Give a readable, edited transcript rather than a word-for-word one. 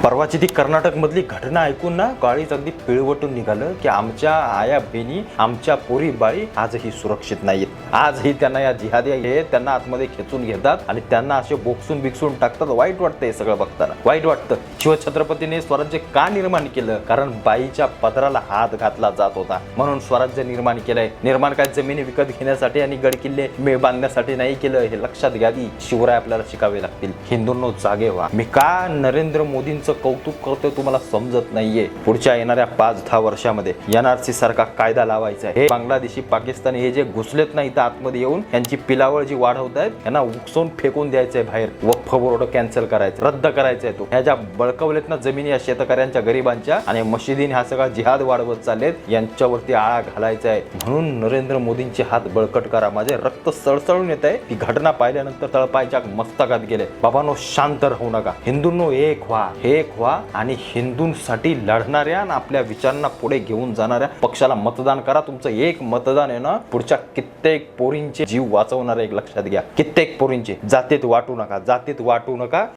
परवाची ती कर्नाटक मधली घटना ऐकून ना काळीच अगदी पिळवटून निघालं की आमच्या आया बहिणी, आमच्या पोरी बाळी आजही सुरक्षित नाहीत। आजही त्यांना या जिहादी हे त्यांना आतमध्ये खेचून घेतात आणि त्यांना असे बोक्सून बिकसून टाकतात। वाईट वाटतं हे सगळं बघताना, वाईट वाटतं। शिवछत्रपतीने स्वराज्य का निर्माण केलं? कारण बाईच्या पदराला हात घातला जात होता म्हणून स्वराज्य निर्माण केलंय। निर्माण काय जमिनी विकत घेण्यासाठी आणि गडकिल्ले बांधण्यासाठी नाही केलं, हे लक्षात घ्या। शिवराय आपल्याला शिकावे लागतील। हिंदूंनो जागे व्हा। मी का नरेंद्र मोदींचं कौतुक करतोय तुम्हाला समजत नाहीये। पुढच्या येणाऱ्या 5-10 वर्षामध्ये NRC सारखा कायदा लावायचा आहे। हे बांगलादेशी, पाकिस्तानी हे जे घुसलेत नाही तर आतमध्ये येऊन यांची पिलावळ जी वाढवत आहेत यांना उकसून फेकून द्यायचंय बाहेर। वक्फ बोर्ड कॅन्सल करायचं, रद्द करायचंय। तो ह्या ज्या बळकवलेत ना जमिनी या शेतकऱ्यांच्या, गरिबांच्या, आणि मशिदीने हा सगळा जिहाद वाढवत चाललेत यांच्यावरती आळा घालायचा आहे। म्हणून नरेंद्र मोदींचे हात बळकट करा। माझे रक्त सळसळून येत आहे। ती घटना पाहिल्यानंतर तळपायच्या मस्तकात गेले। बाबांनो शांत राहू नका। हिंदूंनो एक व्हा आणि हिंदूंसाठी लढणाऱ्या आणि आपल्या विचारांना पुढे घेऊन जाणाऱ्या पक्षाला मतदान करा। तुमचं एक मतदान आहे ना पुढच्या कित्येक पोरींचे जीव वाचवणार आहे, एक लक्षात घ्या। कित्येक पोरींचे। जातीत वाटू नका, जातीत वाटू नका।